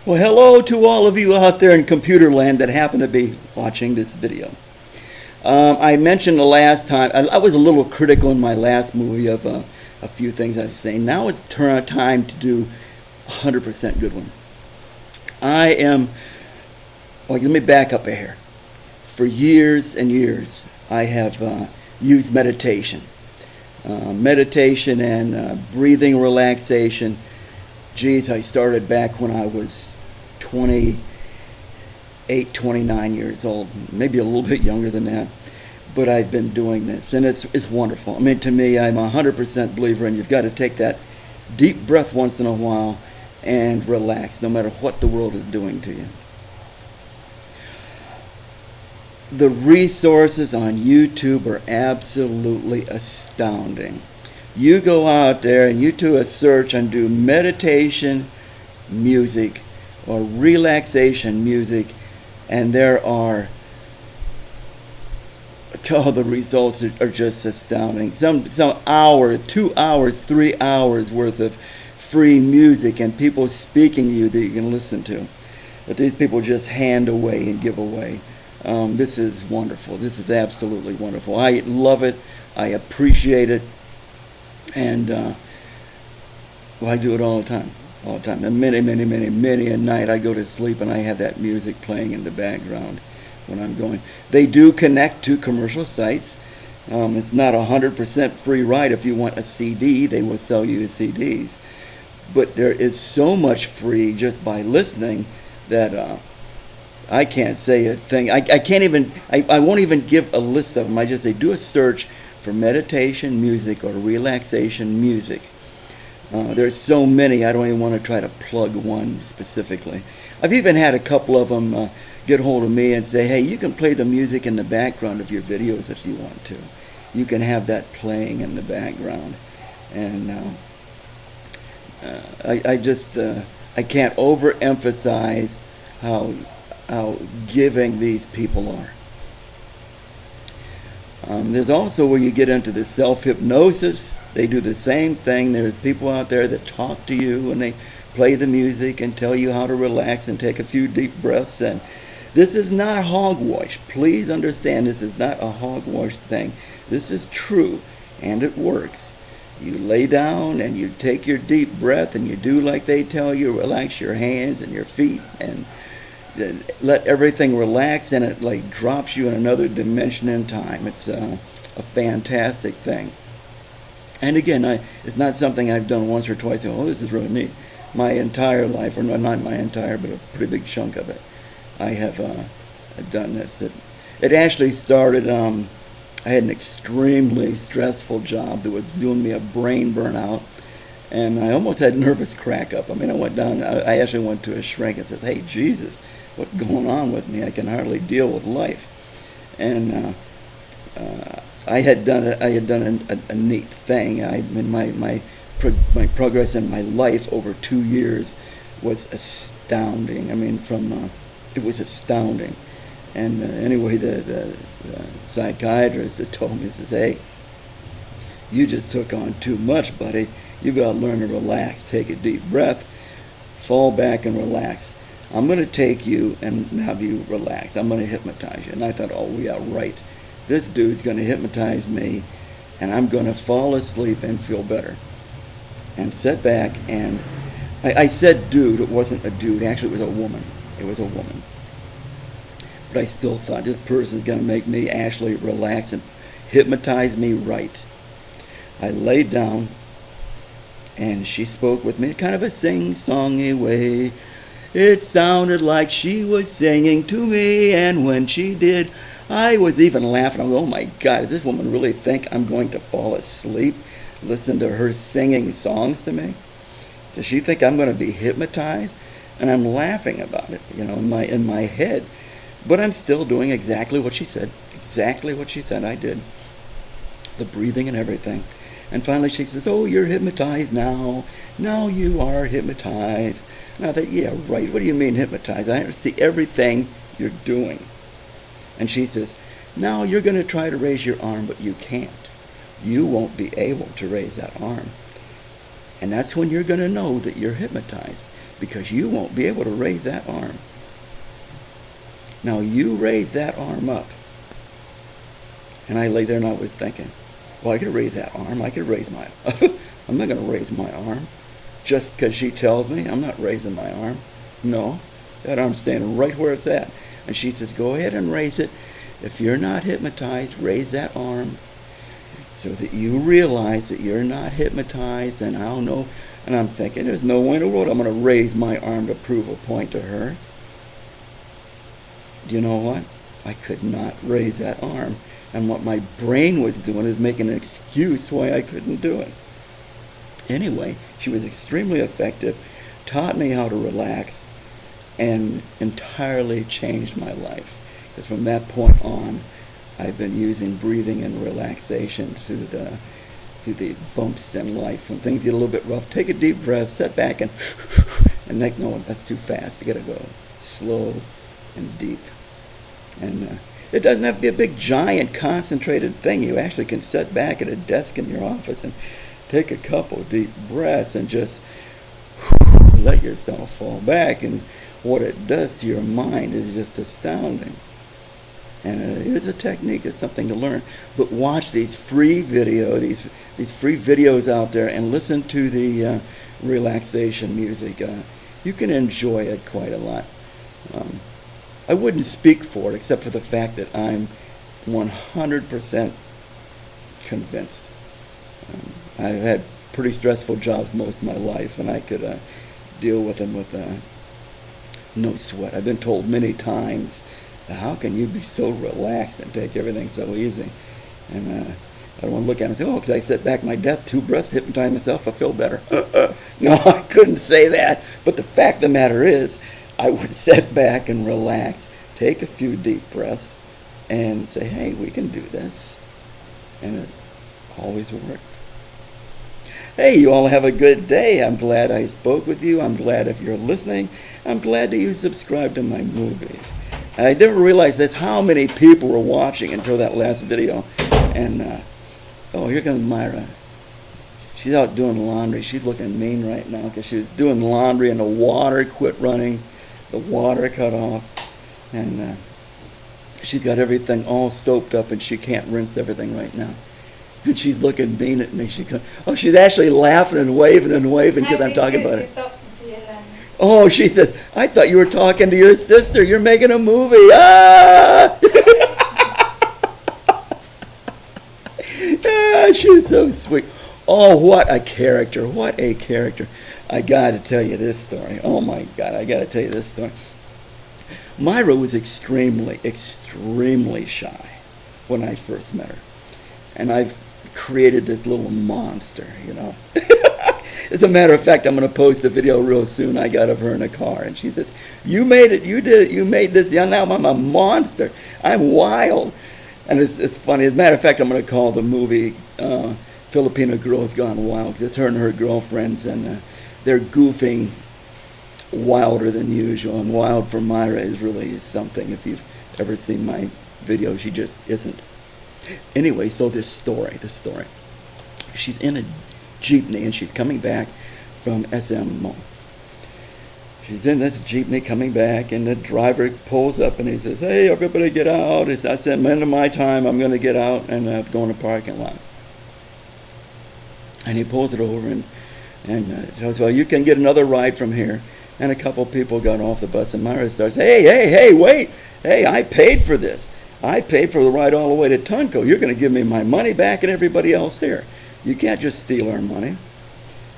Well, hello to all of you out there in computer land that happen to be watching this video. I mentioned the last time, I was a little critical in my last movie of a few things I was saying. Now it's time to do 100% good one. Let me back up here. For years and years, I have used meditation. Meditation and breathing relaxation. Geez, I started back when I was 28, 29 years old, maybe a little bit younger than that. But I've been doing this, and it's wonderful. I mean, to me, I'm a 100% believer, and you've got to take that deep breath once in a while and relax, no matter what the world is doing to you. The resources on YouTube are absolutely astounding. You go out there and you do a search and do meditation music or relaxation music, and the results are just astounding. Some hour, 2 hours, 3 hours worth of free music and people speaking to you that you can listen to. But these people just hand away and give away. This is wonderful. This is absolutely wonderful. I love it. I appreciate it. And I do it all the time. All the time. And many a night I go to sleep and I have that music playing in the background when I'm going. They do connect to commercial sites. It's not 100% free ride. If you want a CD, they will sell you CDs. But there is so much free just by listening that I can't say a thing. I won't even give a list of them. I just say do a search for meditation music or relaxation music. There's so many, I don't even want to try to plug one specifically. I've even had a couple of them get hold of me and say, hey, you can play the music in the background of your videos if you want to. You can have that playing in the background. And I can't overemphasize how giving these people are. There's also where you get into the self-hypnosis. They do the same thing. There's people out there that talk to you and they play the music and tell you how to relax and take a few deep breaths. And this is not hogwash. Please understand, this is not a hogwash thing. This is true and it works. You lay down and you take your deep breath and you do like they tell you. Relax your hands and your feet and let everything relax, and it like drops you in another dimension in time. It's a fantastic thing. And again, it's not something I've done once or twice. Oh, this is really neat. My entire life, or not my entire, but a pretty big chunk of it, I have done this. It actually started, I had an extremely stressful job that was doing me a brain burnout, and I almost had nervous crack up. I mean, I went down, I actually went to a shrink and said, hey, Jesus, what's going on with me? I can hardly deal with life. And I had done a neat thing. My progress in my life over 2 years was astounding. I mean, it was astounding. And anyway, the psychiatrist that told me, says, hey, you just took on too much, buddy. You've got to learn to relax. Take a deep breath, fall back and relax. I'm going to take you and have you relax. I'm going to hypnotize you. And I thought, oh, yeah, right. This dude's going to hypnotize me, and I'm going to fall asleep and feel better. And sit back, and I said dude. It wasn't a dude. Actually, it was a woman. It was a woman. But I still thought, this person's going to make me actually relax and hypnotize me right. I laid down, and she spoke with me, kind of a sing-songy way. It sounded like she was singing to me, and when she did, I was even laughing. I go, oh my God, does this woman really think I'm going to fall asleep? Listen to her singing songs to me? Does she think I'm going to be hypnotized? And I'm laughing about it, in my head. But I'm still doing exactly what she said. Exactly what she said I did. The breathing and everything. And finally she says, oh, you're hypnotized now. Now you are hypnotized. And I thought, yeah, right. What do you mean hypnotized? I see everything you're doing. And she says, now you're going to try to raise your arm, but you can't. You won't be able to raise that arm. And that's when you're going to know that you're hypnotized. because you won't be able to raise that arm. Now you raise that arm up. And I lay there and I was thinking, well, I could raise that arm. I could raise my I'm not going to raise my arm. Just because she tells me, I'm not raising my arm. No, that arm's standing right where it's at. And she says, go ahead and raise it. If you're not hypnotized, raise that arm so that you realize that you're not hypnotized, and I'll know. And I'm thinking, there's no way in the world I'm going to raise my arm to prove a point to her. Do you know what? I could not raise that arm. And what my brain was doing is making an excuse why I couldn't do it. Anyway, she was extremely effective, taught me how to relax, and entirely changed my life. Because from that point on, I've been using breathing and relaxation through the bumps in life. When things get a little bit rough, take a deep breath, sit back, and no, that's too fast. You got to go slow and deep. And it doesn't have to be a big, giant, concentrated thing. You actually can sit back at a desk in your office and take a couple deep breaths and just let yourself fall back. And what it does to your mind is just astounding. And it is a technique. It's something to learn. But watch these free these free videos out there, and listen to the relaxation music. You can enjoy it quite a lot. I wouldn't speak for it except for the fact that I'm 100% convinced. I've had pretty stressful jobs most of my life, and I could deal with them with no sweat. I've been told many times, how can you be so relaxed and take everything so easy? And I don't want to look at it and say, oh, because I sit back my death, 2 breaths, hypnotize myself, I feel better. No, I couldn't say that. But the fact of the matter is, I would sit back and relax, take a few deep breaths, and say, hey, we can do this. And it always worked. Hey, you all have a good day. I'm glad I spoke with you. I'm glad if you're listening. I'm glad that you subscribe to my movies. And I didn't realize that's how many people were watching until that last video. And, oh, here comes Myra. She's out doing laundry. She's looking mean right now because she was doing laundry and the water quit running. The water cut off. And she's got everything all soaped up and she can't rinse everything right now. And she's looking mean at me. She's actually laughing and waving because I'm talking about it. Oh, she says, I thought you were talking to your sister. You're making a movie. Ah! Ah, she's so sweet. Oh, what a character. What a character. I got to tell you this story. Oh, my God, I got to tell you this story. Myra was extremely, extremely shy when I first met her. And I've created this little monster, you know. As a matter of fact, I'm going to post a video real soon I got of her in a car. And she says, you made it, you did it, you made this. Yeah, now I'm a monster. I'm wild. And it's funny. As a matter of fact, I'm going to call the movie Filipino Girls Gone Wild. It's her and her girlfriends, and they're goofing wilder than usual. And wild for Myra is really something. If you've ever seen my video, she just isn't. Anyway, so this story. She's in a jeepney and she's coming back from SM Mall. She's in this jeepney coming back, and the driver pulls up and he says, hey, everybody get out. It's at the end of my time. I'm going to get out and go in the parking lot. And he pulls it over and tells, well, you can get another ride from here. And a couple people got off the bus, and Myra starts, hey, wait. Hey, I paid for this. I paid for the ride all the way to Tunco. You're going to give me my money back and everybody else here. You can't just steal our money.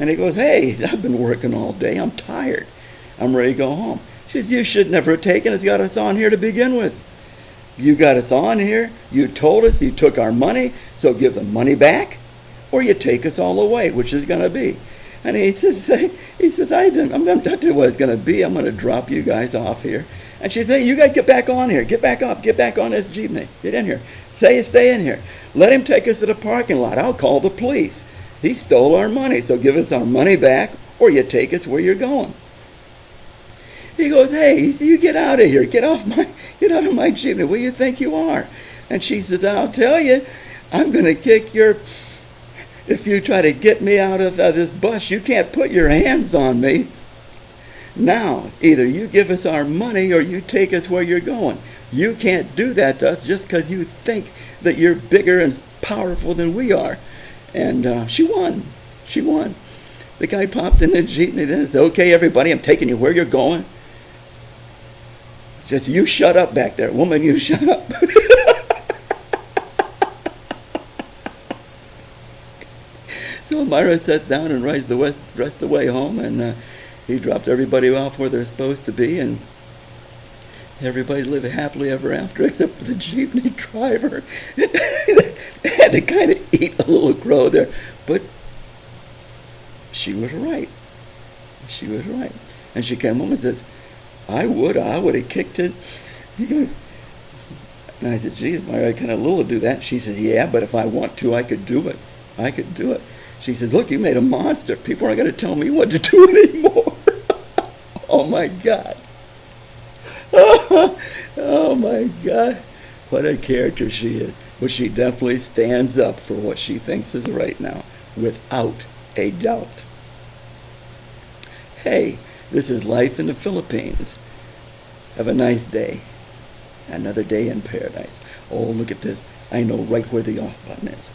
And he goes, hey, I've been working all day. I'm tired. I'm ready to go home. She says, you should never have taken us, got us on here to begin with. You got us on here. You told us you took our money, so give the money back, or you take us all away, which is going to be. And he says, I'm not telling you what it's going to be. I'm going to drop you guys off here. And she says, you guys get back on here. Get back up. Get back on this jeepney. Get in here. Stay in here. Let him take us to the parking lot. I'll call the police. He stole our money, so give us our money back, or you take us where you're going. He goes, hey, you get out of here. Get out of my jeepney. Where do you think you are? And she says, I'll tell you, I'm going to kick your... If you try to get me out of this bus, you can't put your hands on me. Now, either you give us our money or you take us where you're going. You can't do that to us just because you think that you're bigger and powerful than we are. And she won. She won. The guy popped in the jeepney. Then said, okay, everybody, I'm taking you where you're going. Just you shut up back there. Woman, you shut up. So Myra sat down and rides the rest of the way home, and he dropped everybody off where they're supposed to be, and everybody lived happily ever after, except for the jeepney driver. They had to kind of eat a little crow there, but she was right. She was right. And she came home and says, I would have kicked his. And I said, geez, Myra, can a little do that? She says, yeah, but if I want to, I could do it. I could do it. She says, look, you made a monster. People aren't going to tell me what to do anymore. Oh, my God. Oh, my God. What a character she is. But she definitely stands up for what she thinks is right now, without a doubt. Hey, this is life in the Philippines. Have a nice day. Another day in paradise. Oh, look at this. I know right where the off button is.